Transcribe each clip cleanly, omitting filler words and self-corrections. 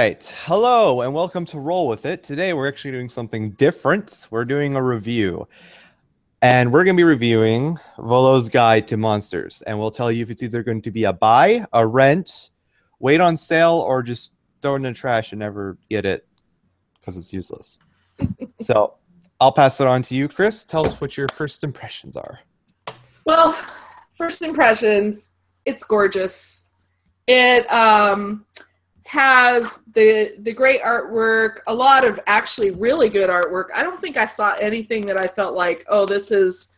right. Hello and welcome to Roll With It. Today we're actually doing something different. We're doing a review. And we're going to be reviewing Volo's Guide to Monsters. And we'll tell you if it's either going to be a buy, a rent, wait on sale, or just throw it in the trash and never get it because it's useless. So I'll pass it on to you, Chris. Tell us what your first impressions are. Well, first impressions, it's gorgeous. It has the great artwork, a lot of actually really good artwork. I don't think I saw anything that I felt like, oh, this is,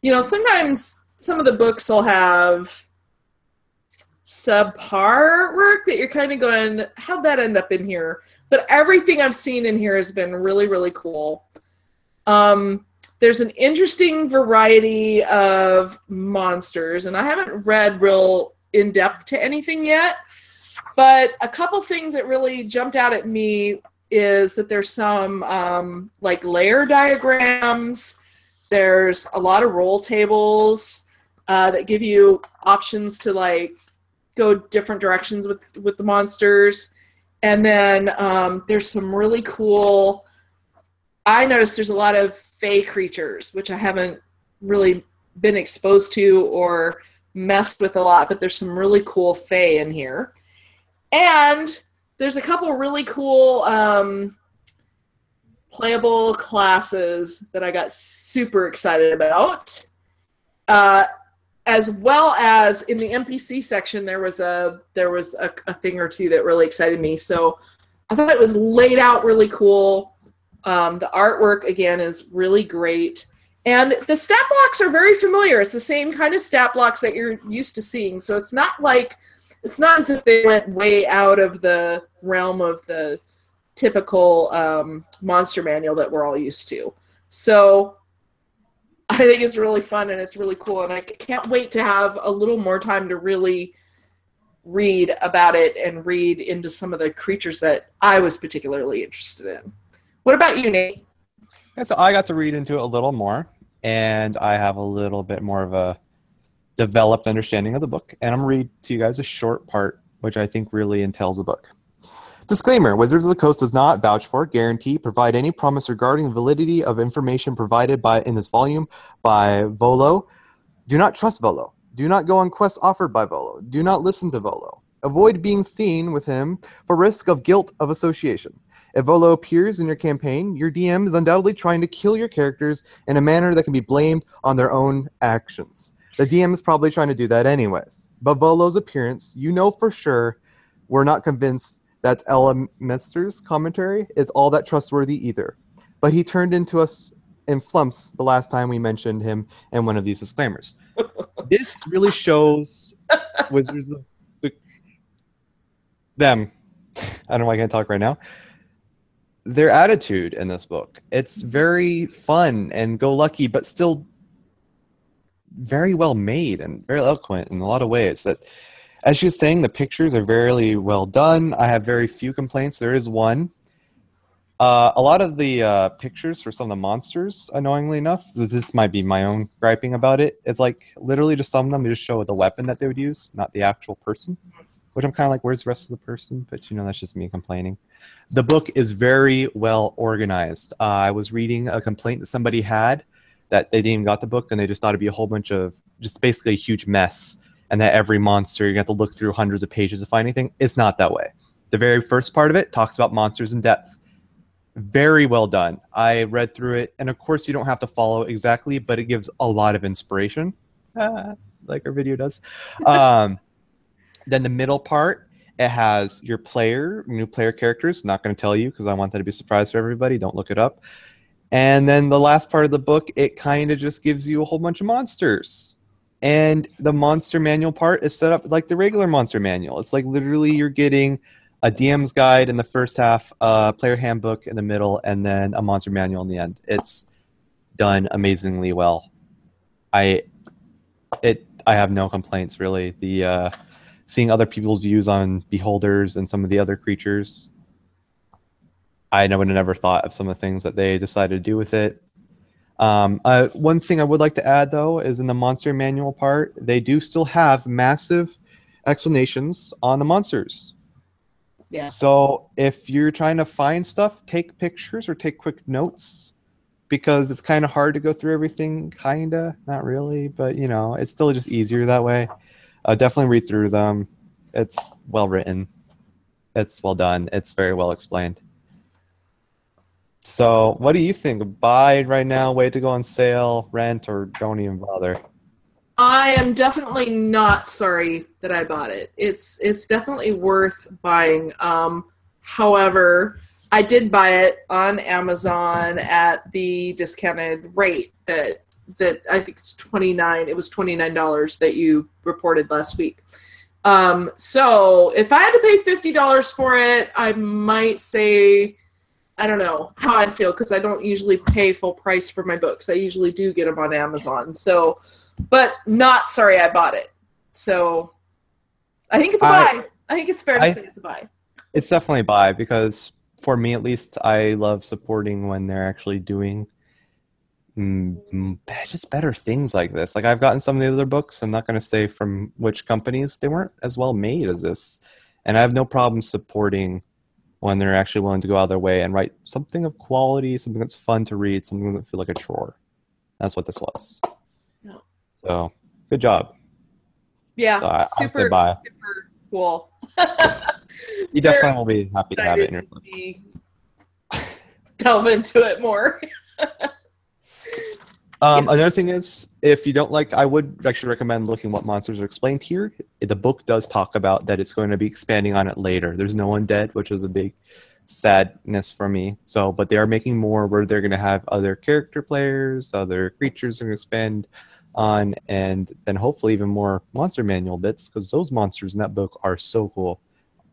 sometimes some of the books will have subpar artwork that you're kind of going, how'd that end up in here? But everything I've seen in here has been really, really cool. There's an interesting variety of monsters, and I haven't read real in-depth to anything yet, but a couple things that really jumped out at me is that there's some like layer diagrams. There's a lot of roll tables that give you options to like go different directions with the monsters. And then there's some really cool, I noticed there's a lot of fey creatures, which I haven't really been exposed to or messed with a lot, but there's some really cool fey in here. And there's a couple really cool playable classes that I got super excited about. As well as in the NPC section, there was a thing or two that really excited me. So I thought it was laid out really cool. The artwork, again, is really great. And the stat blocks are very familiar. It's the same kind of stat blocks that you're used to seeing. So it's not as if they went way out of the realm of the typical monster manual that we're all used to. So I think it's really fun and it's really cool. And I can't wait to have a little more time to really read about it and read into some of the creatures that I was particularly interested in. What about you, Nate? Yeah, so I got to read into it a little more, and I have a little bit more of a developed understanding of the book, and I'm going to read to you guys a short part, which I think really entails the book. Disclaimer, Wizards of the Coast does not vouch for, guarantee, provide any promise regarding the validity of information provided in this volume by Volo. Do not trust Volo. Do not go on quests offered by Volo. Do not listen to Volo. Avoid being seen with him for risk of guilt of association. If Volo appears in your campaign, your DM is undoubtedly trying to kill your characters in a manner that can be blamed on their own actions. The DM is probably trying to do that anyways. But Volo's appearance, you know for sure, we're not convinced that Elminster's commentary is all that trustworthy either. But he turned into us in flumps the last time we mentioned him in one of these disclaimers. This really shows Wizards of them. I don't know why I can't talk right now. Their attitude in this book. It's very fun and go lucky, but still very well made and very eloquent in a lot of ways. That, as she was saying, the pictures are very well done. I have very few complaints. There is one. A lot of the pictures for some of the monsters, annoyingly enough, this might be my own griping about it, is like literally just some of them they just show the weapon that they would use, not the actual person. Which I'm kind of like, where's the rest of the person? But, that's just me complaining. The book is very well organized. I was reading a complaint that somebody had that they didn't even got the book, and they just thought it'd be a whole bunch of just basically a huge mess, and that every monster, you have to look through hundreds of pages to find anything. It's not that way. The very first part of it talks about monsters in depth. Very well done. I read through it, and of course you don't have to follow exactly, but it gives a lot of inspiration, like our video does. Then the middle part, it has your new player characters. Not going to tell you because I want that to be a surprise for everybody. Don't look it up. And then the last part of the book, it kind of just gives you a whole bunch of monsters. And the monster manual part is set up like the regular monster manual. It's like literally you're getting a DM's guide in the first half, a player handbook in the middle, and then a monster manual in the end. It's done amazingly well. I have no complaints, really. Seeing other people's views on beholders and some of the other creatures, I would have never thought of some of the things that they decided to do with it. One thing I would like to add, though, is in the monster manual part, they do still have massive explanations on the monsters. Yeah. So if you're trying to find stuff, take pictures or take quick notes because it's kind of hard to go through everything. Kinda, not really, but you know, it's still just easier that way. Definitely read through them. It's well written. It's well done. It's very well explained. So, what do you think? Buy right now, wait to go on sale, rent, or don't even bother? I am definitely not sorry that I bought it. It's definitely worth buying. However, I did buy it on Amazon at the discounted rate that I think it's 29. It was $29 that you reported last week. So if I had to pay $50 for it, I might say I don't know how I'd feel because I don't usually pay full price for my books. I usually do get them on Amazon. So, but not sorry I bought it. So I think it's a I, buy. I think it's fair to I, say it's a buy. it's definitely buy because for me at least, I love supporting when they're actually doing just better things like this. Like I've gotten some of the other books. I'm not going to say from which companies. They weren't as well made as this, and I have no problem supporting when they're actually willing to go out of their way and write something of quality, something that's fun to read, something that doesn't feel like a chore. That's what this was. No. So good job. Yeah, So I would say super bye. super cool. You Very definitely will be happy to have it in excited your to flip. delve into it more. Yeah. Another thing is, if you don't like, I would actually recommend looking what monsters are explained here. The book does talk about that it's going to be expanding on it later. There's no one dead, which is a big sadness for me. So, but they are making more where they're going to have other character players, other creatures they're going to expand on, and then hopefully even more monster manual bits because those monsters in that book are so cool.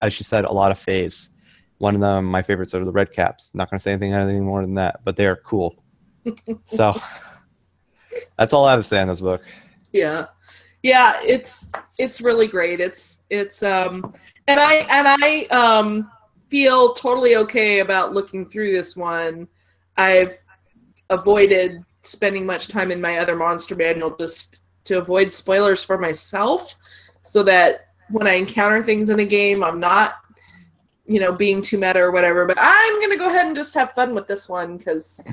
As she said, a lot of phase. One of them, my favorites, are the red caps. Not going to say anything more than that, but they are cool. So. That's all I have to say on this book. Yeah. Yeah, it's really great. It's and I feel totally okay about looking through this one. I've avoided spending much time in my other monster manual just to avoid spoilers for myself so that when I encounter things in a game I'm not, being too meta or whatever, but I'm going to go ahead and just have fun with this one cuz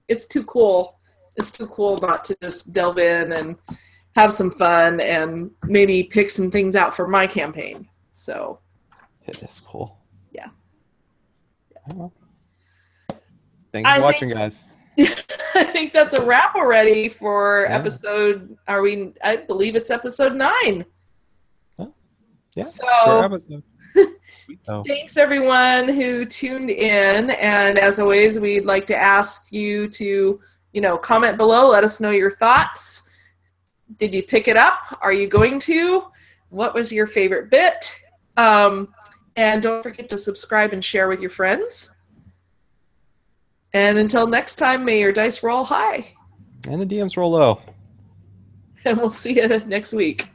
it's too cool. It's too cool not to just delve in and have some fun and maybe pick some things out for my campaign. So, It is cool. yeah. Oh, thank you I for think watching, guys. I think that's a wrap already for Yeah. episode I believe it's episode 9. Oh, yeah. Short So, episode. Sweet. Oh, thanks everyone who tuned in, and as always we'd like to ask you to, comment below, let us know your thoughts. Did you pick it up? Are you going to? What was your favorite bit? And don't forget to subscribe and share with your friends. And until next time, may your dice roll high. and the DMs roll low. And we'll see you next week.